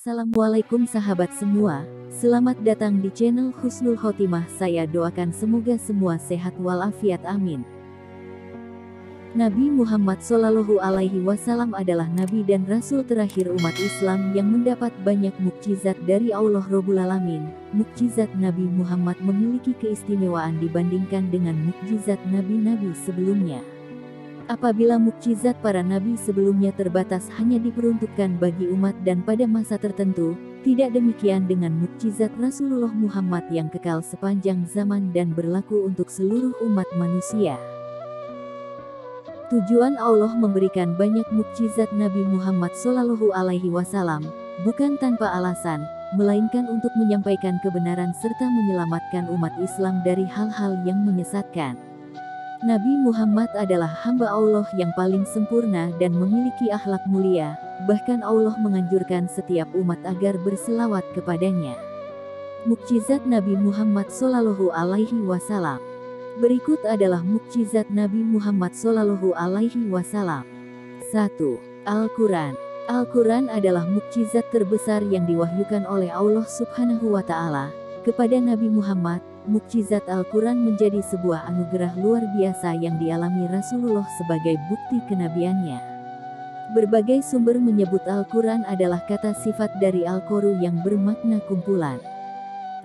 Assalamualaikum sahabat semua, selamat datang di channel Husnul Khotimah. Saya doakan semoga semua sehat walafiat, amin. Nabi Muhammad SAW adalah nabi dan rasul terakhir umat Islam yang mendapat banyak mukjizat dari Allah Rabbul Alamin. Mukjizat Nabi Muhammad memiliki keistimewaan dibandingkan dengan mukjizat nabi-nabi sebelumnya. Apabila mukjizat para nabi sebelumnya terbatas hanya diperuntukkan bagi umat dan pada masa tertentu, tidak demikian dengan mukjizat Rasulullah Muhammad yang kekal sepanjang zaman dan berlaku untuk seluruh umat manusia. Tujuan Allah memberikan banyak mukjizat Nabi Muhammad SAW bukan tanpa alasan, melainkan untuk menyampaikan kebenaran serta menyelamatkan umat Islam dari hal-hal yang menyesatkan. Nabi Muhammad adalah hamba Allah yang paling sempurna dan memiliki akhlak mulia, bahkan Allah menganjurkan setiap umat agar berselawat kepadanya. Mukjizat Nabi Muhammad SAW. Berikut adalah mukjizat Nabi Muhammad SAW. 1. Al-Quran. Al-Quran adalah mukjizat terbesar yang diwahyukan oleh Allah Subhanahu wa Ta'ala kepada Nabi Muhammad. Mukjizat Al-Quran menjadi sebuah anugerah luar biasa yang dialami Rasulullah sebagai bukti kenabiannya. Berbagai sumber menyebut Al-Quran adalah kata sifat dari Al-Quru yang bermakna kumpulan.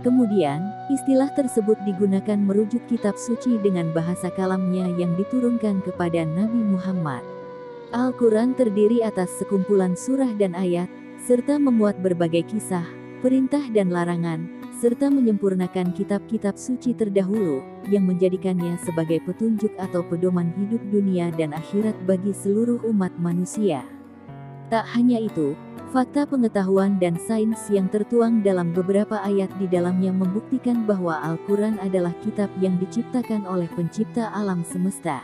Kemudian, istilah tersebut digunakan merujuk kitab suci dengan bahasa kalamnya yang diturunkan kepada Nabi Muhammad. Al-Quran terdiri atas sekumpulan surah dan ayat, serta memuat berbagai kisah, perintah dan larangan, serta menyempurnakan kitab-kitab suci terdahulu, yang menjadikannya sebagai petunjuk atau pedoman hidup dunia dan akhirat bagi seluruh umat manusia. Tak hanya itu, fakta pengetahuan dan sains yang tertuang dalam beberapa ayat di dalamnya membuktikan bahwa Al-Quran adalah kitab yang diciptakan oleh pencipta alam semesta.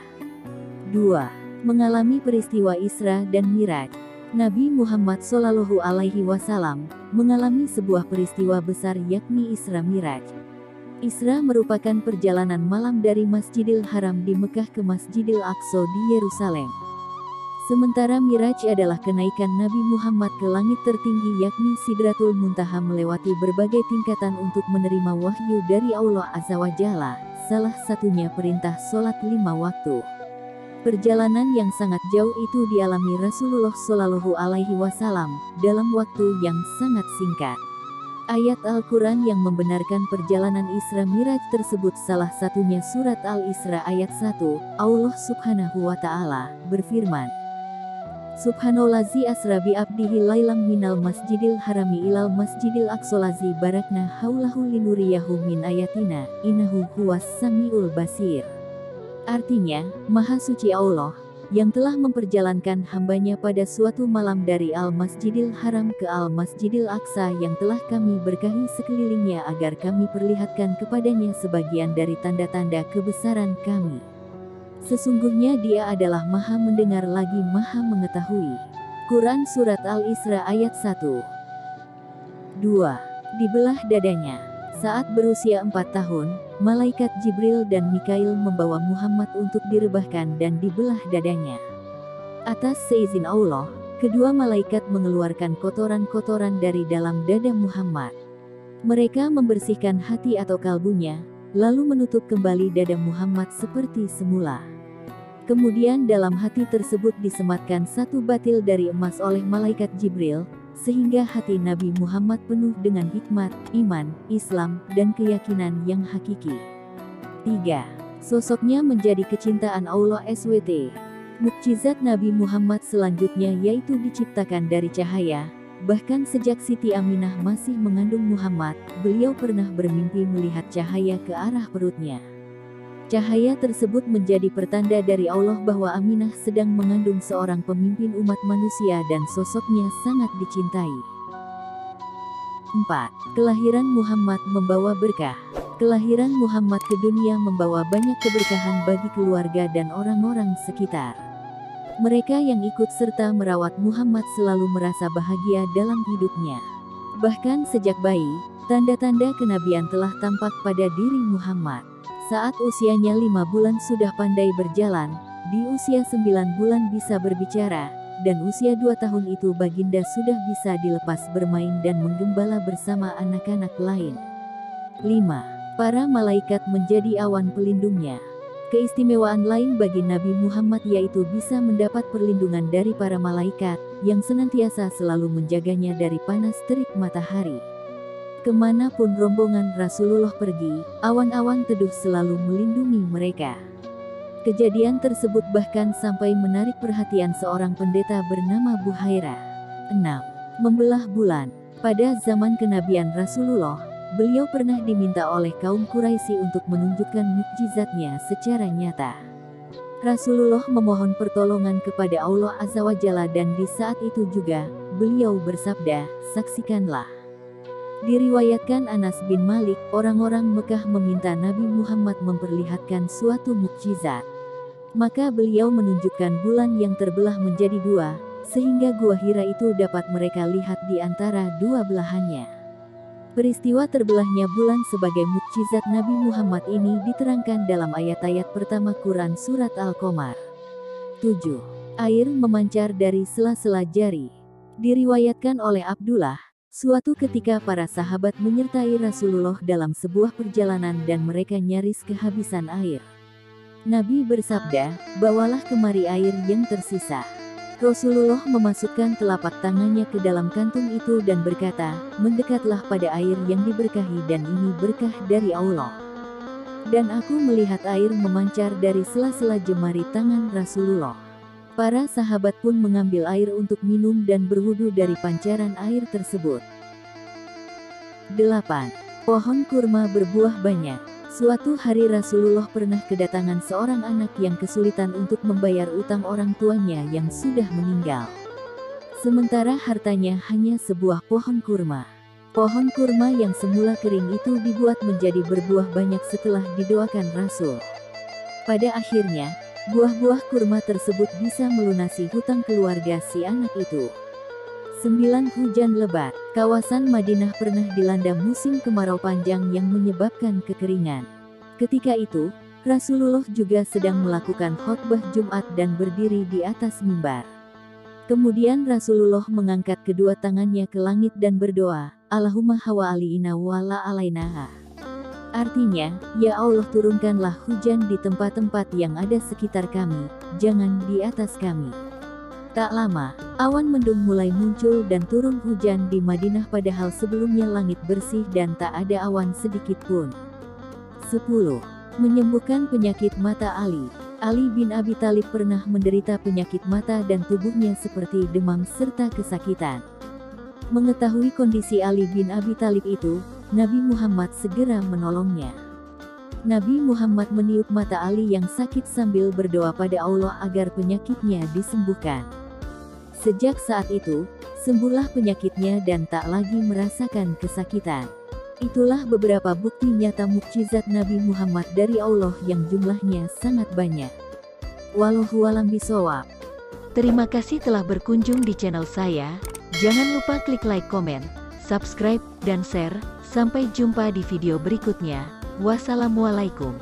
2. Mengalami peristiwa Isra dan Miraj. Nabi Muhammad SAW mengalami sebuah peristiwa besar yakni Isra Miraj. Isra merupakan perjalanan malam dari Masjidil Haram di Mekah ke Masjidil Aqsa di Yerusalem. Sementara Miraj adalah kenaikan Nabi Muhammad ke langit tertinggi yakni Sidratul Muntaha melewati berbagai tingkatan untuk menerima wahyu dari Allah Azza wa Jalla, salah satunya perintah sholat 5 waktu. Perjalanan yang sangat jauh itu dialami Rasulullah SAW dalam waktu yang sangat singkat. Ayat Al-Quran yang membenarkan perjalanan Isra Miraj tersebut salah satunya surat Al-Isra ayat 1, Allah Subhanahu wa Ta'ala berfirman, Subhanallazi asra bi abdihi lailam minal masjidil harami ilal masjidil aqsolazi barakna haulahu linuriyahu min ayatina, innahu huwas samiul basir. Artinya, Maha Suci Allah, yang telah memperjalankan hambanya pada suatu malam dari Al-Masjidil Haram ke Al-Masjidil Aqsa yang telah kami berkahi sekelilingnya agar kami perlihatkan kepadanya sebagian dari tanda-tanda kebesaran kami. Sesungguhnya Dia adalah Maha mendengar lagi Maha mengetahui. Quran Surat Al-Isra ayat 1. 2. Dibelah dadanya. Saat berusia 4 tahun, malaikat Jibril dan Mikail membawa Muhammad untuk direbahkan dan dibelah dadanya. Atas seizin Allah, kedua malaikat mengeluarkan kotoran-kotoran dari dalam dada Muhammad. Mereka membersihkan hati atau kalbunya, lalu menutup kembali dada Muhammad seperti semula. Kemudian dalam hati tersebut disematkan satu batil dari emas oleh malaikat Jibril, sehingga hati Nabi Muhammad penuh dengan hikmat, iman, Islam, dan keyakinan yang hakiki. 3. Sosoknya menjadi kecintaan Allah SWT. Mukjizat Nabi Muhammad selanjutnya yaitu diciptakan dari cahaya. Bahkan sejak Siti Aminah masih mengandung Muhammad, beliau pernah bermimpi melihat cahaya ke arah perutnya. Cahaya tersebut menjadi pertanda dari Allah bahwa Aminah sedang mengandung seorang pemimpin umat manusia dan sosoknya sangat dicintai. 4. Kelahiran Muhammad membawa berkah. Kelahiran Muhammad ke dunia membawa banyak keberkahan bagi keluarga dan orang-orang sekitar. Mereka yang ikut serta merawat Muhammad selalu merasa bahagia dalam hidupnya. Bahkan sejak bayi, tanda-tanda kenabian telah tampak pada diri Muhammad. Saat usianya 5 bulan sudah pandai berjalan, di usia 9 bulan bisa berbicara, dan usia 2 tahun itu baginda sudah bisa dilepas bermain dan menggembala bersama anak-anak lain. 5. Para malaikat menjadi awan pelindungnya. Keistimewaan lain bagi Nabi Muhammad yaitu bisa mendapat perlindungan dari para malaikat, yang senantiasa selalu menjaganya dari panas terik matahari. Kemanapun rombongan Rasulullah pergi, awan-awan teduh selalu melindungi mereka. Kejadian tersebut bahkan sampai menarik perhatian seorang pendeta bernama Buhairah. 6. Membelah bulan. Pada zaman kenabian Rasulullah, beliau pernah diminta oleh kaum Quraisy untuk menunjukkan mukjizatnya secara nyata. Rasulullah memohon pertolongan kepada Allah Azza wa Jalla dan di saat itu juga, beliau bersabda, "Saksikanlah." Diriwayatkan Anas bin Malik, orang-orang Mekah meminta Nabi Muhammad memperlihatkan suatu mukjizat. Maka beliau menunjukkan bulan yang terbelah menjadi 2, sehingga Gua Hira itu dapat mereka lihat di antara dua belahannya. Peristiwa terbelahnya bulan sebagai mukjizat Nabi Muhammad ini diterangkan dalam ayat-ayat pertama Quran Surat Al-Qamar. 7. Air memancar dari sela-sela jari. Diriwayatkan oleh Abdullah, suatu ketika para sahabat menyertai Rasulullah dalam sebuah perjalanan dan mereka nyaris kehabisan air. Nabi bersabda, "Bawalah kemari air yang tersisa." Rasulullah memasukkan telapak tangannya ke dalam kantung itu dan berkata, "Mendekatlah pada air yang diberkahi dan ini berkah dari Allah." Dan aku melihat air memancar dari sela-sela jemari tangan Rasulullah. Para sahabat pun mengambil air untuk minum dan berwudu dari pancaran air tersebut. 8. Pohon kurma berbuah banyak. Suatu hari Rasulullah pernah kedatangan seorang anak yang kesulitan untuk membayar utang orang tuanya yang sudah meninggal. Sementara hartanya hanya sebuah pohon kurma. Pohon kurma yang semula kering itu dibuat menjadi berbuah banyak setelah didoakan Rasul. Pada akhirnya, buah-buah kurma tersebut bisa melunasi hutang keluarga si anak itu. 9. Hujan lebat. Kawasan Madinah pernah dilanda musim kemarau panjang yang menyebabkan kekeringan. Ketika itu, Rasulullah juga sedang melakukan khotbah Jumat dan berdiri di atas mimbar. Kemudian Rasulullah mengangkat kedua tangannya ke langit dan berdoa, "Allahumma hawali'ina wa la alaina." Artinya, "Ya Allah, turunkanlah hujan di tempat-tempat yang ada sekitar kami, jangan di atas kami." Tak lama, awan mendung mulai muncul dan turun hujan di Madinah padahal sebelumnya langit bersih dan tak ada awan sedikit pun. 10. Menyembuhkan penyakit mata Ali. Ali bin Abi Thalib pernah menderita penyakit mata dan tubuhnya seperti demam serta kesakitan. Mengetahui kondisi Ali bin Abi Thalib itu, Nabi Muhammad segera menolongnya. Nabi Muhammad meniup mata Ali yang sakit sambil berdoa pada Allah agar penyakitnya disembuhkan. Sejak saat itu, sembuhlah penyakitnya dan tak lagi merasakan kesakitan. Itulah beberapa bukti nyata mukjizat Nabi Muhammad dari Allah yang jumlahnya sangat banyak. Wallahu a'lam bishawab. Terima kasih telah berkunjung di channel saya. Jangan lupa klik like, komen, subscribe, dan share. Sampai jumpa di video berikutnya. Wassalamualaikum.